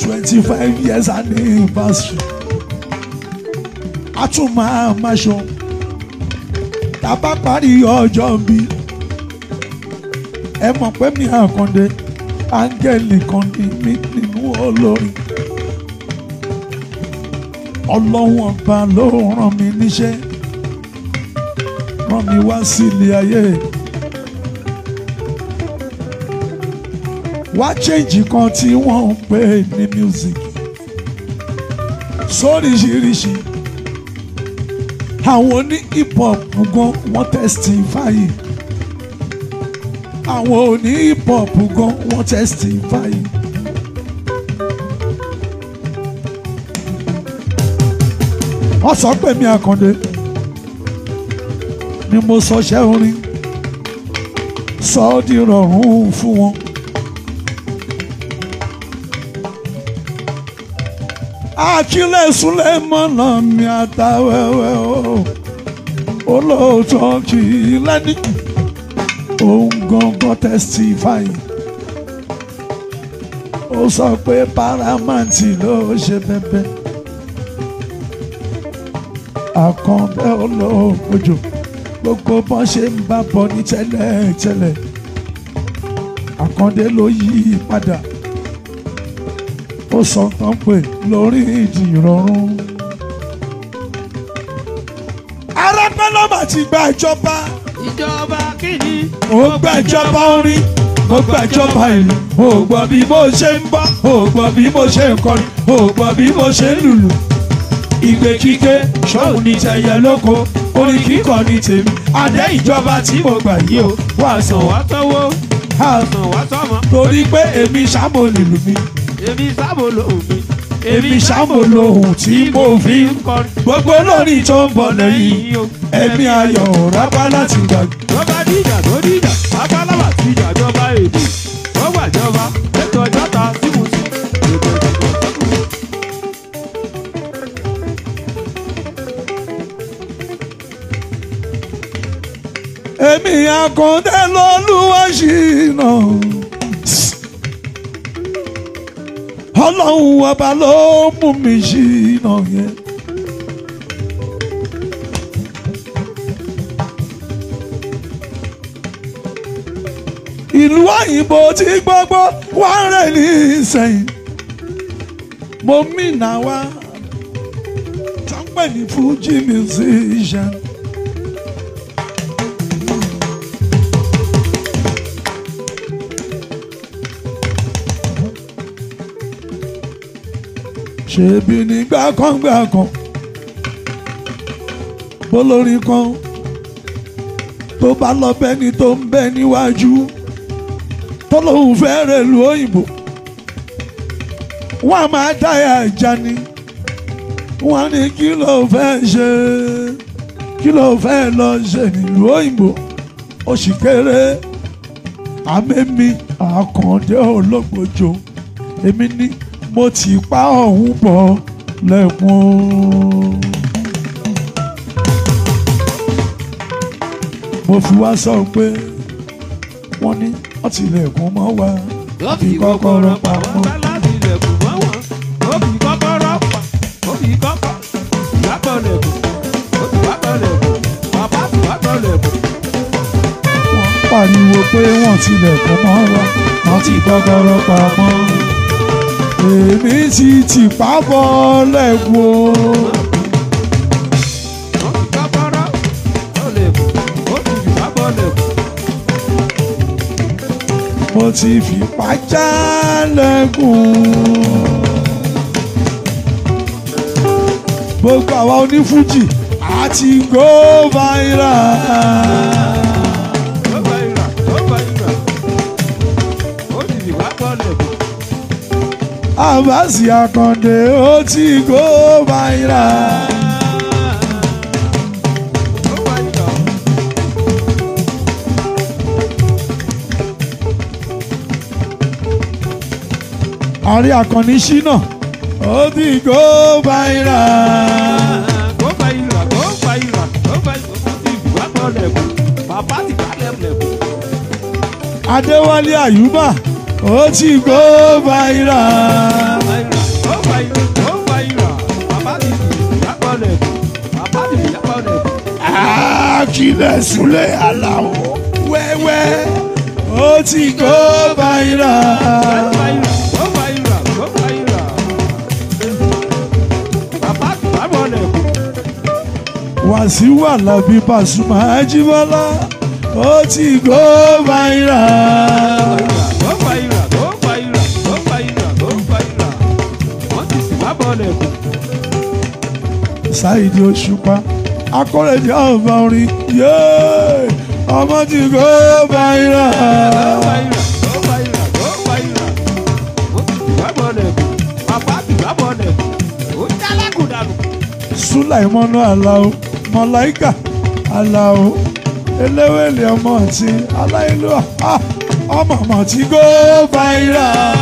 25 years anniversary a tún máa ṣọ tá a bá parí ọjọ́ bí ẹ mọ̀ pé mi Àkàndé áńgẹ́lì kan ní mí nínú olórin Ọlọ́run ọba ló rán mi níṣẹ́ rán mi wá sílé ayé wá change kan tí wọ́n ń pè ní music sóríṣiríṣi àwọn oní hip hop gan wọ́n testify àwọn oní hip hop gan wọ́n testify. wọ́n sọ pé mi Àkàndé ni mo sọṣẹ́ orin sọ ọ́ di rọrùn fún wọn. Akílẹ̀ Súlẹ̀mọ́nà mi àtàwẹ̀wẹ̀ o olóòótọ́ kì í lẹ́ni òun gangan testify ó sọ pé Paramount ló ṣe bẹ́bẹ́ Àkàndé olóògbòjò gbogbo bọ́n ṣe ń bá bọ̀ ní tẹ́lẹ̀tẹ́lẹ̀ Àkàndé ló yí padà ó sọ tán pé lórí ìdí ìrọ̀rùn. Arápẹ́lọ́mà ti gba ìjọba. Ìjọba kìíní. Ó gba ìjọba orin, ó gba ìjọba ìlú. Ó gbọ́ bí mo ṣe ń bọ́, ó gbọ́ bí mo ṣe ń kọrin, ó gbọ́ bí mo ṣe ń lùlù. Ìgbé kíké ṣọ́hùn ní tẹ̀yẹ lóko, orin kíkọ ní tèmi. Adé ìjọba tí mo gbà yìí o, wà sàn wá tọ́wọ́, wà sàn wá tọ́mọ. Torí pé èmi ṣàmò lùlù mi. Èmi sábò lòun mi. Èmi ṣàmò lòun tí mo fi ń kọrin. Gbogbo lórí tó ń bọ̀ lẹ́yìn ẹ̀mí ayọ̀ rábá láti gbàgbé. Lọ́ba díjà tó díjà, abálábà ti jàjọba èdè. Wọ́n gbàjọba, ètò ọjọ́ ta sí mu sí. Èmi Àkàndé lolúwa ṣìnà. Ọlọ́run ọba ló mú mi ṣìnà yẹn. Ìlú òyìnbó tí gbogbo wá rẹ̀ ní ìsẹ̀yìn. Mo mìnà wá tó ń pè ní Fuji musician. Ṣebí nígbà kan bólórí kan tó bá lọ bẹ́ni tó ń bẹ níwájú tó lóun fẹ́ rẹ̀ lu òyìnbó wọ́n á máa dáyà ìjà ni wọ́n á ní kí ló fẹ́ ṣe kí ló fẹ́ lọ ṣe nílùú òyìnbó ó sì kéré àmẹ́mí Àkàndé ológbòjò èmi ní mo ti pa ọ̀hún bọ̀ lẹ́kùn. Mo fi wá sọ pé wọ́n ní wọ́n tilẹ̀kùn mọ́ wa. Ó fi kọ́kọ́rọ́ pa wọ́n láti ilẹ̀kùn mọ́ wọn. Ó fi kọ́kọ́rọ́ pa, ó fi kọ́kọ́rọ́ ìyàbọ̀ lẹ̀kùn, ó fi wákọ̀ lẹ̀kùn, bàbá fi wákọ̀ lẹ̀kùn. Wọ́n pariwo pé wọ́n tilẹ̀kùn mọ́ wa, wọ́n ti kọ́kọ́rọ́ pa wọ́n. Èmi ti tìpá bọ́ lẹ́kùn. Ó fi kọ́kọ́rọ́ lẹ̀kùn, ó fi ìyàbọ̀ lẹ̀kùn. Mo ti fipá já lẹ́kùn. Gbogbo àwa onífújì àti go viral. Àbáṣì Àkàndé ó ti go viral. Àrí Àkànní Ṣínà ó ti go viral. Go viral, go viral, go viral. Ó ti ìwákọ̀ lẹ̀kùn, bàbá ti gbà lẹ̀kùn. Adéwálé Àyùbá ó ti go viral. Akílẹ̀ Súlẹ̀ Àlàó wẹ́wẹ́ ó ti go viral. Wàsíù Àlàbí Pasuma Ajíbọ́lá ó ti go viral. Saheed Òṣùpá akọ́rẹ́dì ọba orin yéé ọmọ ti go viral. Sulaimonu Alao Mọ̀láíkà Alao eléwèlé ọmọ àti aláìlúwà ọmọ ọmọ ti go viral.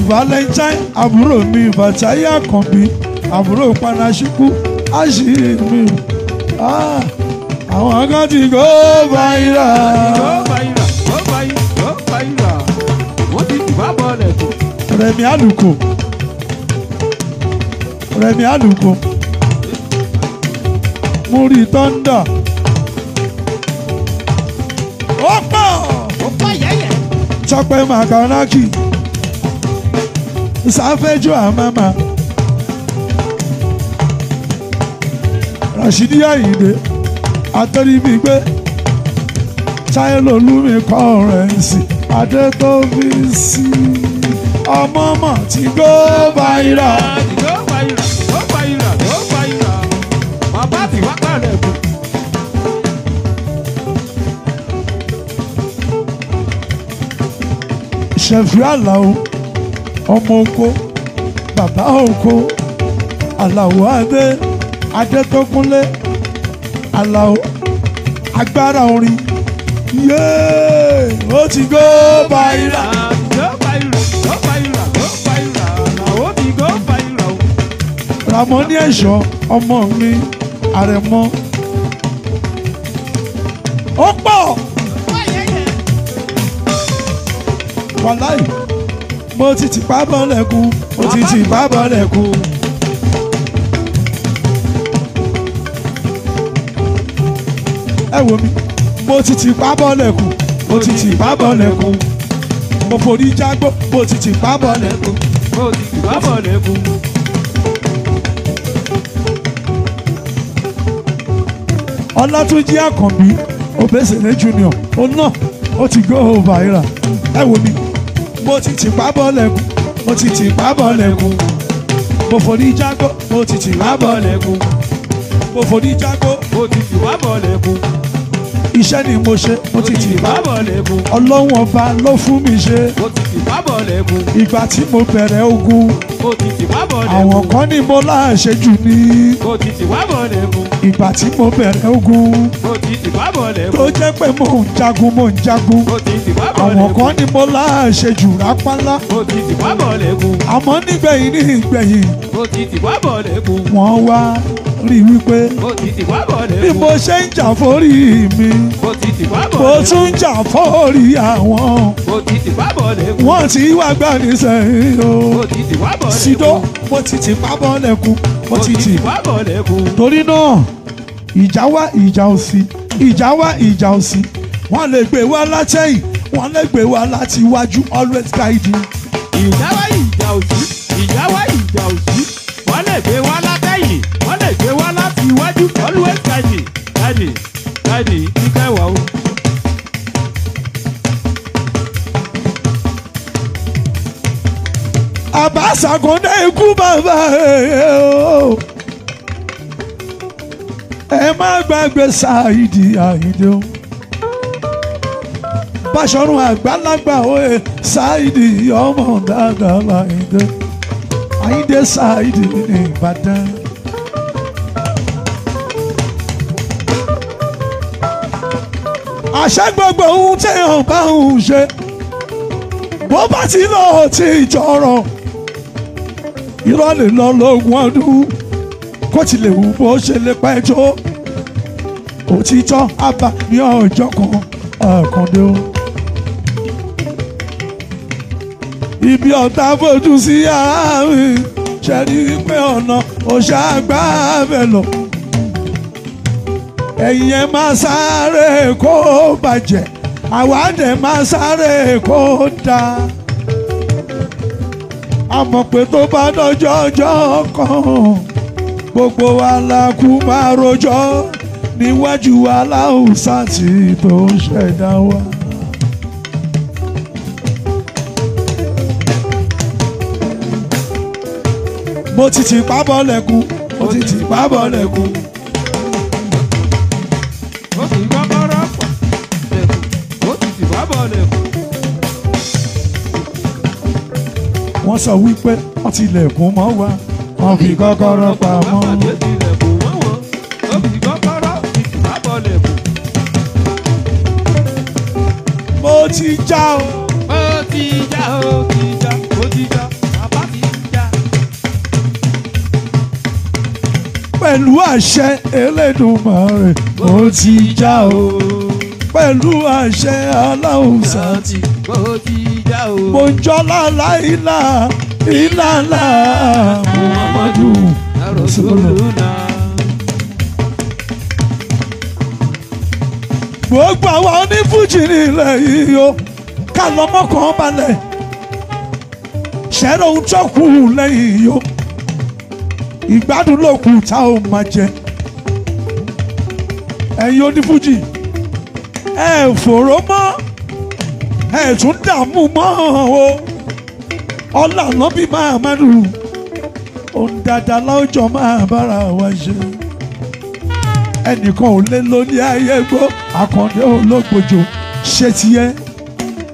Valentine àbúrò mi Bàtáyé Àkànbí àbúrò Panasíkú àṣírí mi àwọn kan ti go viral. Rẹ̀mí Àlùkò Rẹ̀mí Àlùkò Múrí Tọ́ndà ó pọ̀ yẹ́yẹ́ Tọ́pẹ́ Makanaki Sáfẹ́jọ́ Àmàmà Rashidi Ayinde Atọ́ríbígbé Táyé Lolúmi Kọ́rẹ́nsì Adétóbísí ọmọ mọ̀ ti go viral. Bàbá ti wá kàlẹ̀ kù. Ṣẹ̀fì Àlàó ọmọ oko bàbá oko Àlàó Adétókúnlé Àlàó agbára orin yéé ó ti go viral. Ramoni Ẹ̀ṣọ́ ọmọ mi Àrẹ̀mọ ó pọ̀ wàláì mo ti tì pa bọ́lẹ̀kùn mo ti tì pa bọ́lẹ̀kùn. Ẹ wo mi mo ti tì pa bọ́lẹ̀kùn mo ti tì pa bọ́lẹ̀kùn mo forí jágbó mo ti tì pa bọ́lẹ̀kùn mo ti tì pa bọ́lẹ̀kùn. Ọlátúnjí Àkànbí Obesere Junior ó náà ó ti go viral. Ẹ wo mi mo ti tì pa bọ́lẹ̀kùn mo ti tì pa bọ́lẹ̀kùn mo forí jágbó mo ti tì pa bọ́lẹ̀kùn mo forí jágbó mo ti tì pa bọ́lẹ̀kùn. Iṣẹ́ ni mo ṣe mo ti tì pa bọ́lẹ̀kùn. Ọlọ́run ọba ló fún mi ṣe mo ti tì pa bọ́lẹ̀kùn. Ìgbà tí mo bẹ̀rẹ̀ ogun mo ti tì pa bọ́lẹ̀kùn. Àwọn kan ní mo láṣejù ní mo ti tì pa bọ́lẹ̀kùn. Ìgbà tí mo bẹ̀rẹ̀ ogun mo ti tì pa bọ́lẹ̀kùn. Tó jẹ́ pé mo ń jagun mo ti tì pa bọ́lẹ̀kùn. Àwọn kan ní mo láṣejù rápálá mo ti tì pa bọ́lẹ̀kùn. Àmọ́ nígbẹ̀yìn ní ìgbẹ̀yìn mo ti tì pa bọ́lẹ̀kùn. Wọ́n wá rí wípé mo ti tì pa bọ́lẹ̀kùn. Bí mo ṣe ń jà fórí mi mo ti tì pa bọ́lẹ̀kùn. Mo tún ń jà fórí àwọn mo ti tì pa bọ́lẹ̀kùn. Wọ́n ti wá gbà ní sẹ́yìn o mo ti tì pa bọ́lẹ̀kùn. Sídó mo ti tì pa bọ́lẹ̀kùn mo ti tì pa bọ́lẹ̀kùn. Torí náà ìjà wá ìjà òsì ìjà wá ìjà òsì wọ́n lè gbé wá látẹ̀yìn wọ́n lè gbé wá láti iwájú always guide you. Ìjà wá ìjà òsì ìjà wá ìjà òsì wọ́n lè gbé wá látẹ̀yìn wọ́n lè gbé wá láti iwájú always guide you. Guide kíkẹ́ wà ó. Àbáṣàkóńdé ikú bàbá o. Ẹ má gbàgbé Saheed Àyìndé o. Báṣọ̀run àgbàlagbà òye Saheed ọmọ dáadáa Àyìndé. Àyìndé Saheed ní Ìbàdàn. Àṣẹ gbogbo ohun tí èèyàn bá ń ṣe bó bá ti lọ ti jọrọ irọ́ lè lọ lógún ọdún kó ti lè wù bó ṣe lè pẹ́ tó òtítọ́ àbá ní ọjọ́ kan àkàndé o. ibi ọ̀tá fojú sí àárín ṣẹ́ni pé ọ̀nà òṣàgbà bẹ̀ lọ. ẹ̀yin ẹ̀ máa sáré kó bàjẹ́ àwa dẹ̀ máa sáré kó dáa. a mọ̀ pé tó bá dọ́jọ́ ọjọ́ kan gbogbo wa la kú máa rojọ́ níwájú aláùsá tí tó ṣẹ̀dá wa. mo ti tì pábọ̀ lẹ́kùn mo ti tì pábọ̀ lẹ́kùn. ó sì kọ́kọ́rọ́ pọ̀ lẹ́kùn ó sì tì pábọ̀ lẹ́kùn. wọ́n sọ wípé wọ́n ti lẹ̀kùn mọ́ wa wọ́n fi kọ́kọ́rọ́ pamọ́. mo ti já o. ó ti já ó ti já ó ti já bàbá ti já. pẹ̀lú àṣẹ Elédùmarè mo ti já o. pẹ̀lú àṣẹ aláùsá tí ó ti já o. mo ń jọ́ láìlá ìlàlá Muhammadu Rasulullah. gbogbo àwọn onífújì nílẹ̀ yìí o ká lọ́mọkàn balẹ̀ ṣẹ́rọ̀ ohun tó kù lẹ́yìn yìí o ìgbádùn ló kù tá ò máa jẹ. ẹ̀yin onífújì ẹ fòró mọ́ ẹ tún dààmú mọ́ o ọlànà bí Muhammadu òun dáadáa láwùjọ máa bára wa ṣe. ẹnìkan ò lè lóní ayé gbó Àkàndé ológbòjò ṣe tiẹ̀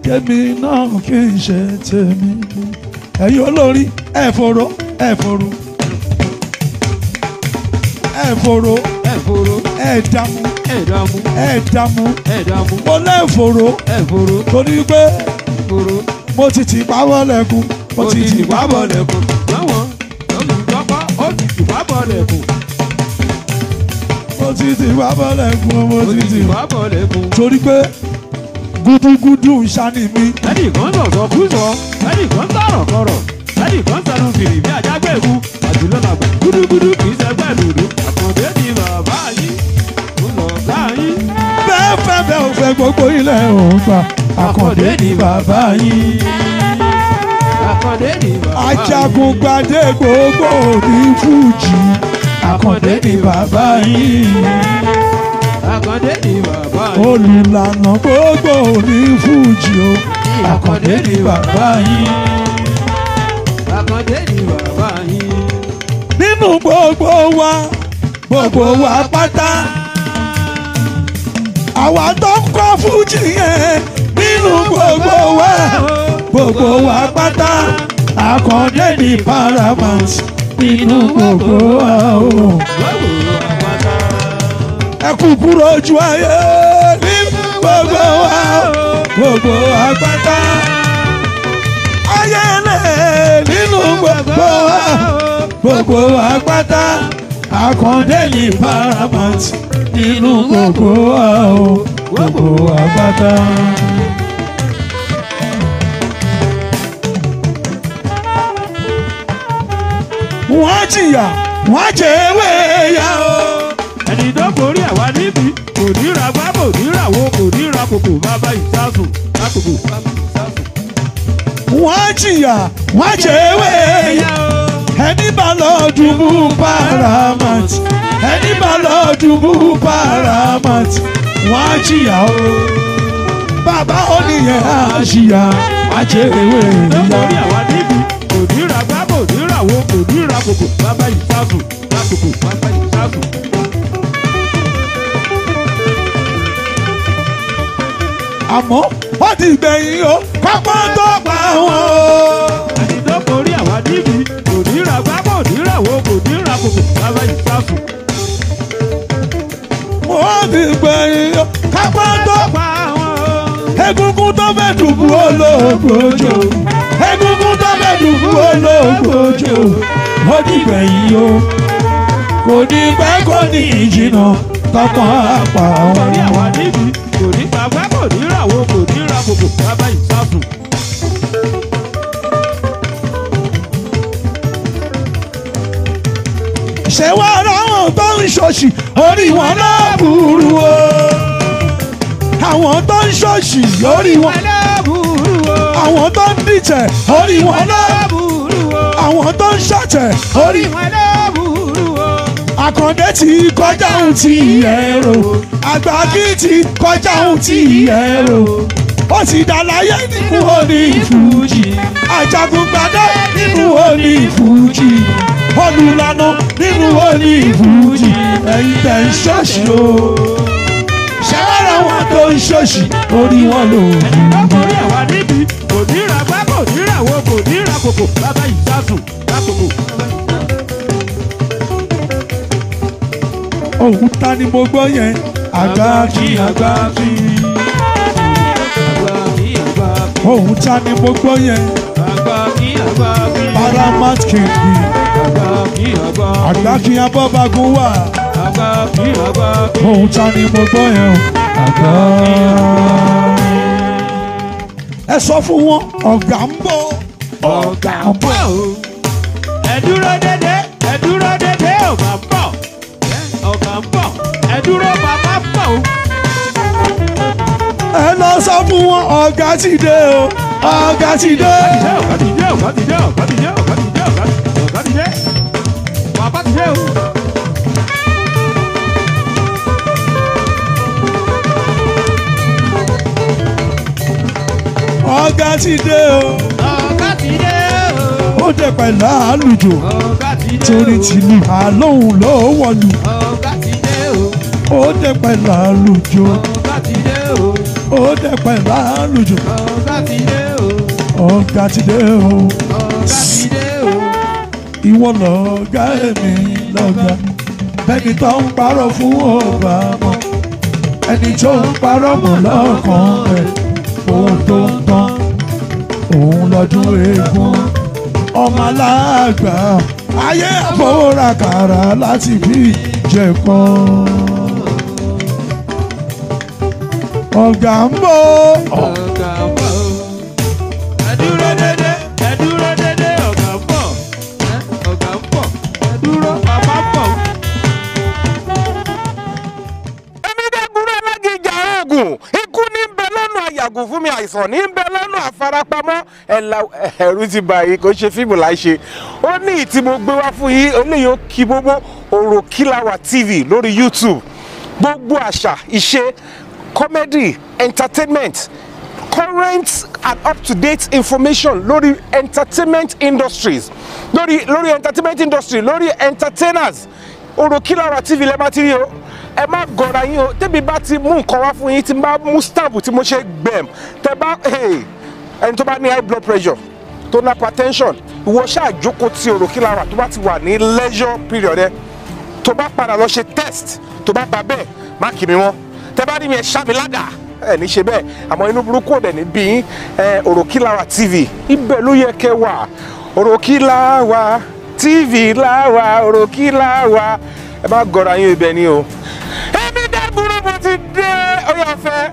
kémi náà kì í ṣe tèmi. ẹ̀yin olórí ẹ fòró ẹ fòró ẹ fòró ẹ fòró ẹ dààmú ẹ dààmú ẹ dààmú ẹ dààmú mo lẹ́ fòró ẹ fòró torí pé fòró mo ti tì pábọ̀ lẹ́kùn mo ti tì pábọ̀ lẹ́kùn. láwọn olùdókọ́ ó ti tì pábọ̀ lẹ́kùn. mo ti tì pábọ̀ lẹ́kùn mo ti tì pábọ̀ lẹ́kùn. torí pé gúdúgúdú ń ṣáni mi. ẹnìkan sọ̀sọ̀ kú sọ ẹnìkan sọ̀rọ̀ kọ̀rọ̀ ẹnìkan sẹnu fìrì bí ajágbèkú àjùlọ làgbà gúdúgúdú kì í ṣẹgbẹ́ lòdù. Àkàndé ni bàbá yìí ó lọ bá yín. bẹ́ẹ̀ fẹ́ bẹ́ẹ̀ ò fẹ́ gbogbo ilẹ̀ òun gbà. Àkàndé ni bàbá yìí. Àkàndé ni bàbá yìí. Ajagun gbadé gbogbo ní fújì. Àkàndé ni bàbá yìí. Àkàndé ni bàbá yìí. Olùlànà gbogbo ní fújì o. Àkàndé ni bàbá yìí. Àkàndé ni bàbá yìí. Nínú gbogbo wa pátá. Àwa tó ń kọ́ fújì yẹn nínú gbogbo wa pátá. Àkàndé ni paramount nínú gbogbo wa o. Ẹ kú kúrò ojú ayé nínú gbogbo wa pátá. Ayẹlẹ nínú gbogbo wa pátá. Àkàndé ni paramount nínú gbogbo wa o. Gbogbo wa pátá. Wọ́n jìyà wọ́n jẹ ewé ya o. Ẹni tó borí àwa níbi kò ní ra gbá kò ní ra wo kò ní ra kòkò bàbá ìsásùn lákòkò bàbá ìsásùn. Wọ́n jìyà wọ́n jẹ ewé ya o. Ẹni bá lọ dùbú paramount ẹni bá lọ dùbú paramount wọ́n jìyà o. Bàbá oníyẹn á jìyà wọ́n jẹ ewé ya. Tó borí àwa níbi kò ní ra gbá kò ní ra wo kò ní ra kòkò bàbá ìsásùn lákòkò bàbá ìsásùn. Àmọ́ wọ́n ti gbẹ̀yìn o kápá tó pa wọn o. Ẹni tó borí àwa níbi kò ní ra gbá kò ní ra wo kò ní ra kòkò bàbá ìsásùn. Wọ́n ti gbẹ̀yìn o kápá tó pa wọn o. egungun tó fẹ́ dùbú olóògbòjò egungun tó fẹ́ dùbú olóògbòjò ó ti gbẹ̀yìn o kò ní pẹ́ kò ní ìjìnà tọkàn àpà Orí àwa níbi kò ní gbàgbẹ́ kò ní ràwọ̀ kò ní ra gbogbo bàbá ìsásùn. ṣé wàá ráwọn tó ń ṣòṣì orí wọn náà burú o àwọn tó ń ṣòṣì orí wọn àwọn tó ń dìtẹ̀ orí wọn náà àwọn tó ń ṣàtẹ̀ orí àkàndé ti kọjá ohun tí ẹ̀rọ àgbàkí ti kọjá ohun tí ẹ̀rọ ó ti dàláyé nínú òní fújì àjàgùngbàdé nínú òní fújì olùlànà nínú òní fújì ẹ̀yin tẹ̀ ń ṣọ́ọ̀ṣì o ṣẹ́wárà wọn tó ń ṣọ́ọ̀ṣì orí wọn lò Orí àwa níbi kò ní ra gbá kò ní ràwọ̀ kò ní ra gbogbo bàbá ìsásùn lágbogbo. òun ta ni mo gbọ́ yẹn àgbàkí àgbàkí òun ta ni mo gbọ́ yẹn paramount king àgbàkí abọ́bagun wà òun ta ni mo gbọ́ yẹn àgbàkí. ẹ sọ fún wọn ọ̀gá ń bọ̀ ọ̀gá ń bọ̀. ẹ dúró dédé ọ̀gá ń bọ̀ ọ̀gá ń bọ̀ ẹ dúró bàbá ń bọ̀. ẹ lọ sọ fún wọn ọ̀gá ti dé o ọ̀gá ti dé. ọ̀gá ti dé bàbá ti dé o. ọ̀gá ti dé o ọ̀gá ti dé o. ó dé pẹ̀lú àlùjò ọ̀gá ti dé o. torí tìlú àlóhùn ló wọ̀lú ọ̀gá ti dé o. ó dé pẹ̀lú àlùjò ọ̀gá ti dé o. ó dé pẹ̀lú àlùjò ọ̀gá ti dé o. ọ̀gá ti dé o ọ̀gá ti dé o. ìwọ lọ̀gá èmi lọ̀gá ẹni tó ń parọ́ fún ọba mọ́ ẹni tó ń parọ́ mọ́ lọ́kàn rẹ̀ ohun tó ń tán òun lọ́dún eégún ọmọ aláàgbà ayé àfọwọ́ra kàrà láti bí jẹ̀kọ́. ọ̀gá ń bọ̀ ọ̀gá ń bọ̀ ẹ dúró dédé ọ̀gá ń bọ̀ ọ̀gá ń bọ̀ ẹ dúró bàbá ń bọ̀. èmi dẹ́gunrẹ́ alágìjà oògùn ikú ní ń bẹ lọ́nà àyàgùn fún mi àìsàn ní ń bẹ lọ́nà àfarapamọ́ ẹ̀rù ti bàyí kò ṣe fíìmù láìṣe ó ní ìtí mo gbé wá fún yín eléyìí ó kí gbogbo Òròkìlàwà TV lórí YouTube gbogbo àṣà ìṣe comedy entertainment current and up-to-date information lórí entertainment industries lórí entertainment industry lórí entertainers Òròkìlàwà TV lẹ́ẹ̀ máa ti rí o ẹ má gọra yín o tẹ́bi bá ti mú nǹkan wá fún yín tí n bá mú stamp tí mo ṣe gbẹ̀m tẹ́ bá ẹni tó bá ní high blood pressure tó ní hypertension ìwọ ṣáà jókòó ti Òròkìlàwà tó bá ti wà ní leisure period ẹ tó bá padà lọ ṣe test tó bá bá bẹ́ẹ̀ má kì mí wọ́n tẹ́ bá rí mi ẹ ṣá mi ládàá ẹ ní ṣe bẹ́ẹ̀ àmọ́ inú burúkú ọ̀dẹ̀ ní bí yín Òròkìlàwà TV ibẹ̀ ló yẹ kẹ́ wà Òròkìlàwà TV láwà Òròkìlàwà ẹ má gọra yín ibẹ̀ ni o. èmi dẹ́gbùrú mo ti dé ọyọ́ ọ̀fẹ́.